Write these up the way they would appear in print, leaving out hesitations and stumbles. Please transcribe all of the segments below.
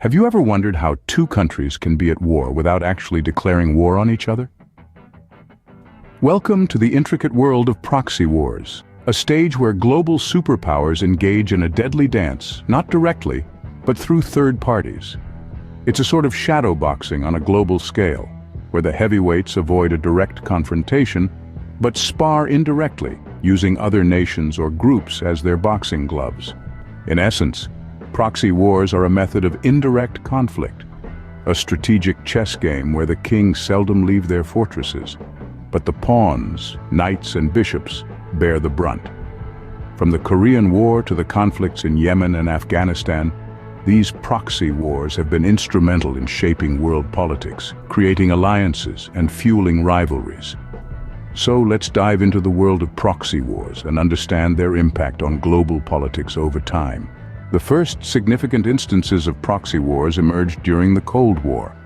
Have you ever wondered how two countries can be at war without actually declaring war on each other? Welcome to the intricate world of proxy wars, a stage where global superpowers engage in a deadly dance, not directly, but through third parties. It's a sort of shadow boxing on a global scale, where the heavyweights avoid a direct confrontation, but spar indirectly, using other nations or groups as their boxing gloves. In essence, proxy wars are a method of indirect conflict, a strategic chess game where the kings seldom leave their fortresses, but the pawns, knights and bishops, bear the brunt. From the Korean War to the conflicts in Yemen and Afghanistan, these proxy wars have been instrumental in shaping world politics, creating alliances and fueling rivalries. So let's dive into the world of proxy wars and understand their impact on global politics over time. The first significant instances of proxy wars emerged during the Cold War.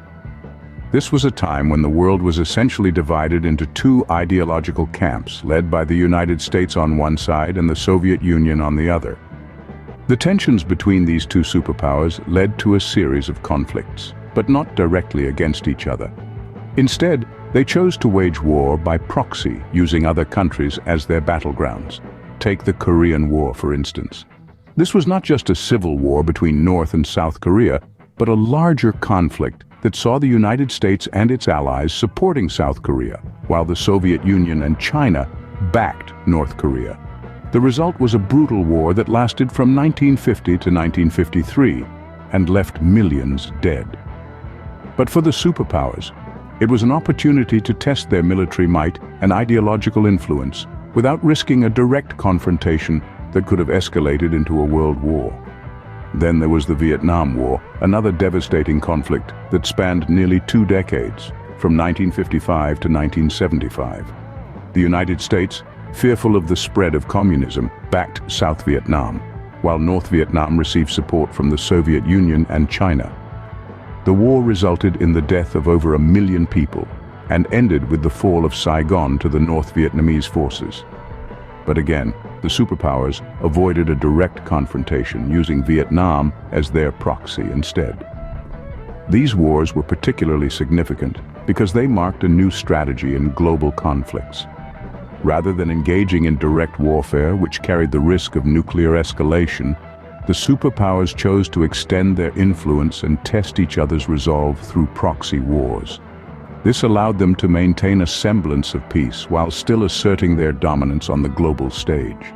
This was a time when the world was essentially divided into two ideological camps, led by the United States on one side and the Soviet Union on the other. The tensions between these two superpowers led to a series of conflicts, but not directly against each other. Instead, they chose to wage war by proxy, using other countries as their battlegrounds. Take the Korean War, for instance. This was not just a civil war between North and South Korea, but a larger conflict that saw the United States and its allies supporting South Korea, while the Soviet Union and China backed North Korea. The result was a brutal war that lasted from 1950 to 1953 and left millions dead. But for the superpowers, it was an opportunity to test their military might and ideological influence without risking a direct confrontation that could have escalated into a world war. Then there was the Vietnam War, another devastating conflict that spanned nearly 2 decades, from 1955 to 1975. The United States, fearful of the spread of communism, backed South Vietnam, while North Vietnam received support from the Soviet Union and China. The war resulted in the death of over 1 million people and ended with the fall of Saigon to the North Vietnamese forces. But again, the superpowers avoided a direct confrontation, using Vietnam as their proxy instead. These wars were particularly significant because they marked a new strategy in global conflicts. Rather than engaging in direct warfare, which carried the risk of nuclear escalation, the superpowers chose to extend their influence and test each other's resolve through proxy wars. This allowed them to maintain a semblance of peace while still asserting their dominance on the global stage.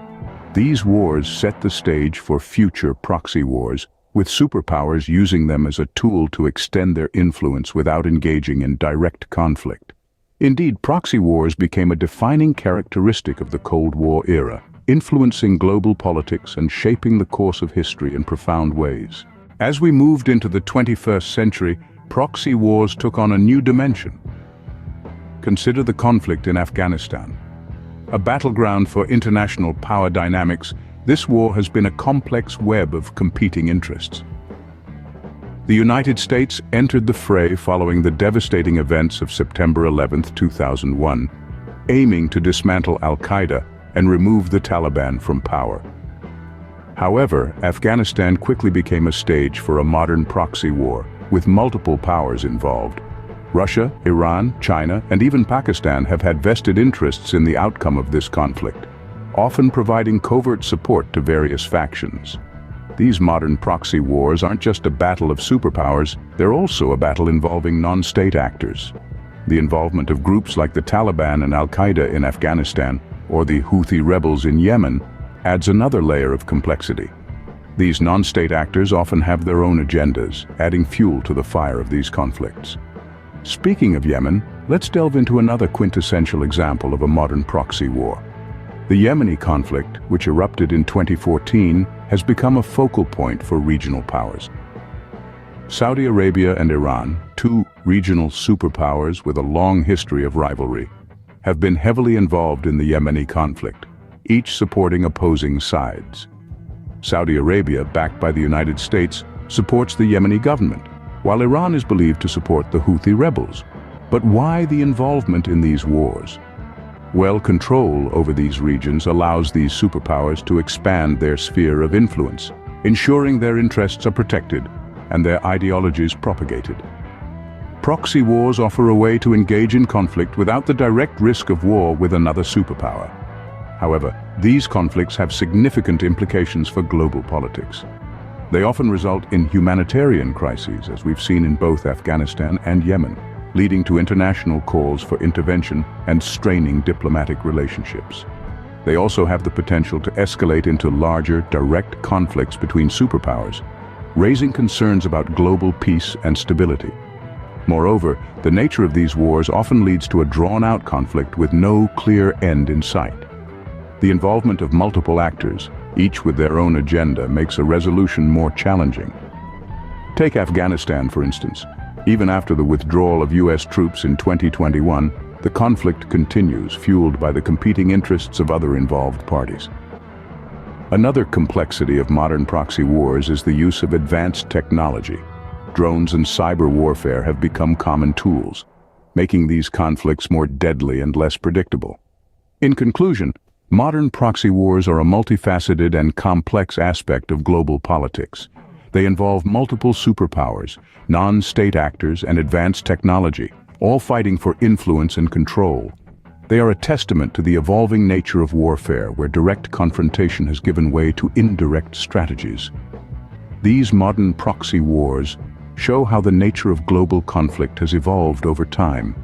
These wars set the stage for future proxy wars, with superpowers using them as a tool to extend their influence without engaging in direct conflict. Indeed, proxy wars became a defining characteristic of the Cold War era, influencing global politics and shaping the course of history in profound ways. As we moved into the 21st century, proxy wars took on a new dimension. Consider the conflict in Afghanistan. A battleground for international power dynamics, this war has been a complex web of competing interests. The United States entered the fray following the devastating events of September 11, 2001, aiming to dismantle al-Qaeda and remove the Taliban from power. However, Afghanistan quickly became a stage for a modern proxy war, with multiple powers involved. Russia, Iran, China, and even Pakistan have had vested interests in the outcome of this conflict, often providing covert support to various factions. These modern proxy wars aren't just a battle of superpowers, they're also a battle involving non-state actors. The involvement of groups like the Taliban and al-Qaeda in Afghanistan, or the Houthi rebels in Yemen, adds another layer of complexity. These non-state actors often have their own agendas, adding fuel to the fire of these conflicts. Speaking of Yemen, let's delve into another quintessential example of a modern proxy war. The Yemeni conflict, which erupted in 2014, has become a focal point for regional powers. Saudi Arabia and Iran, two regional superpowers with a long history of rivalry, have been heavily involved in the Yemeni conflict, each supporting opposing sides. Saudi Arabia, backed by the United States, supports the Yemeni government, while Iran is believed to support the Houthi rebels. But why the involvement in these wars? Well, control over these regions allows these superpowers to expand their sphere of influence, ensuring their interests are protected and their ideologies propagated. Proxy wars offer a way to engage in conflict without the direct risk of war with another superpower. However, these conflicts have significant implications for global politics. They often result in humanitarian crises, as we've seen in both Afghanistan and Yemen, leading to international calls for intervention and straining diplomatic relationships. They also have the potential to escalate into larger, direct conflicts between superpowers, raising concerns about global peace and stability. Moreover, the nature of these wars often leads to a drawn-out conflict with no clear end in sight. The involvement of multiple actors, each with their own agenda, makes a resolution more challenging. Take Afghanistan, for instance. Even after the withdrawal of US troops in 2021, the conflict continues, fueled by the competing interests of other involved parties. Another complexity of modern proxy wars is the use of advanced technology. Drones and cyber warfare have become common tools, making these conflicts more deadly and less predictable. In conclusion, modern proxy wars are a multifaceted and complex aspect of global politics. They involve multiple superpowers, non-state actors, and advanced technology, all fighting for influence and control. They are a testament to the evolving nature of warfare, where direct confrontation has given way to indirect strategies. These modern proxy wars show how the nature of global conflict has evolved over time,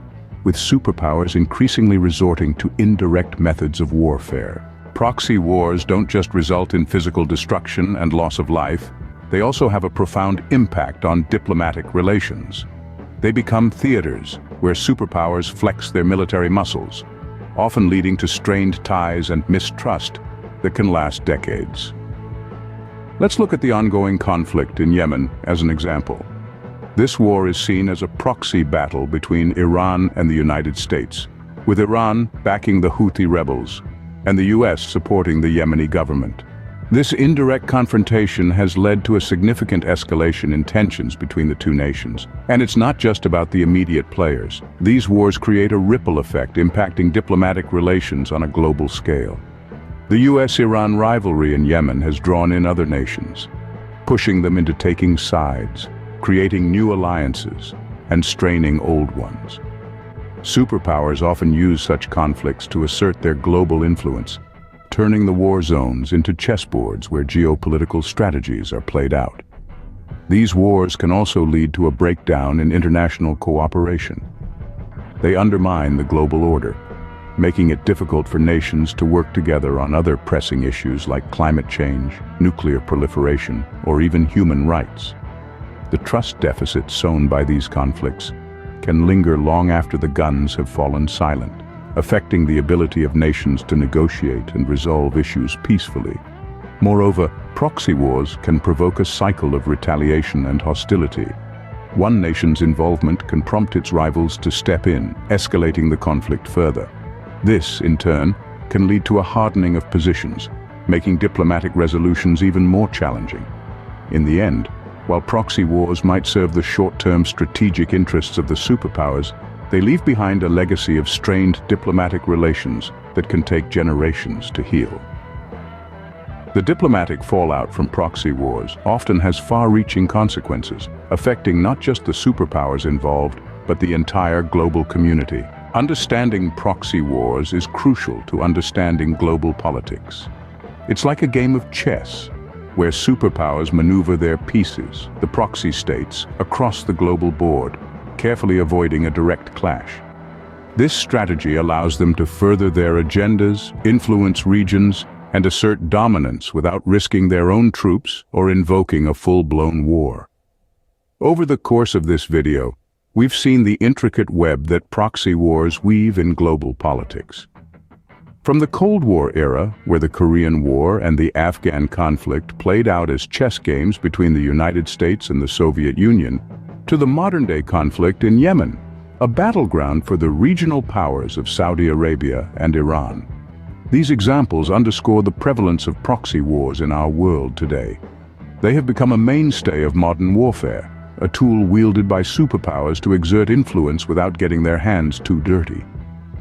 with superpowers increasingly resorting to indirect methods of warfare. Proxy wars don't just result in physical destruction and loss of life, they also have a profound impact on diplomatic relations. They become theaters where superpowers flex their military muscles, often leading to strained ties and mistrust that can last decades. Let's look at the ongoing conflict in Yemen as an example. This war is seen as a proxy battle between Iran and the United States, with Iran backing the Houthi rebels and the US supporting the Yemeni government. This indirect confrontation has led to a significant escalation in tensions between the two nations. And it's not just about the immediate players. These wars create a ripple effect, impacting diplomatic relations on a global scale. The US-Iran rivalry in Yemen has drawn in other nations, pushing them into taking sides, creating new alliances, and straining old ones. Superpowers often use such conflicts to assert their global influence, turning the war zones into chessboards where geopolitical strategies are played out. These wars can also lead to a breakdown in international cooperation. They undermine the global order, making it difficult for nations to work together on other pressing issues like climate change, nuclear proliferation, or even human rights. The trust deficit sown by these conflicts can linger long after the guns have fallen silent, affecting the ability of nations to negotiate and resolve issues peacefully. Moreover, proxy wars can provoke a cycle of retaliation and hostility. One nation's involvement can prompt its rivals to step in, escalating the conflict further. This, in turn, can lead to a hardening of positions, making diplomatic resolutions even more challenging. In the end, while proxy wars might serve the short-term strategic interests of the superpowers, they leave behind a legacy of strained diplomatic relations that can take generations to heal. The diplomatic fallout from proxy wars often has far-reaching consequences, affecting not just the superpowers involved, but the entire global community. Understanding proxy wars is crucial to understanding global politics. It's like a game of chess, where superpowers maneuver their pieces, the proxy states, across the global board, carefully avoiding a direct clash. This strategy allows them to further their agendas, influence regions, and assert dominance without risking their own troops or invoking a full-blown war. Over the course of this video, we've seen the intricate web that proxy wars weave in global politics. From the Cold War era, where the Korean War and the Afghan conflict played out as chess games between the United States and the Soviet Union, to the modern-day conflict in Yemen, a battleground for the regional powers of Saudi Arabia and Iran. These examples underscore the prevalence of proxy wars in our world today. They have become a mainstay of modern warfare, a tool wielded by superpowers to exert influence without getting their hands too dirty.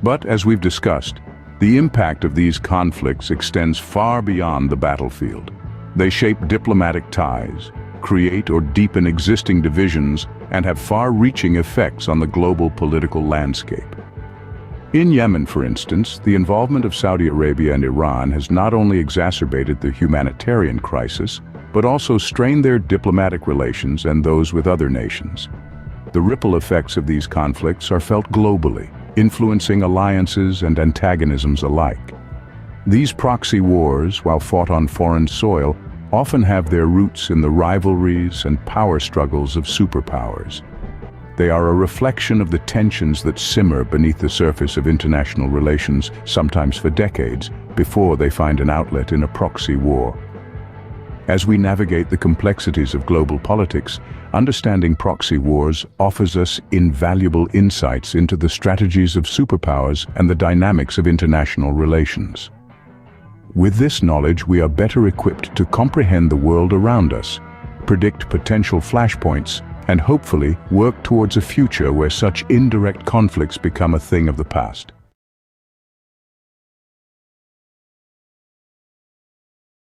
But, as we've discussed, the impact of these conflicts extends far beyond the battlefield. They shape diplomatic ties, create or deepen existing divisions, and have far-reaching effects on the global political landscape. In Yemen, for instance, the involvement of Saudi Arabia and Iran has not only exacerbated the humanitarian crisis, but also strained their diplomatic relations and those with other nations. The ripple effects of these conflicts are felt globally, influencing alliances and antagonisms alike. These proxy wars, while fought on foreign soil, often have their roots in the rivalries and power struggles of superpowers. They are a reflection of the tensions that simmer beneath the surface of international relations, sometimes for decades, before they find an outlet in a proxy war. As we navigate the complexities of global politics, understanding proxy wars offers us invaluable insights into the strategies of superpowers and the dynamics of international relations. With this knowledge, we are better equipped to comprehend the world around us, predict potential flashpoints, and hopefully work towards a future where such indirect conflicts become a thing of the past.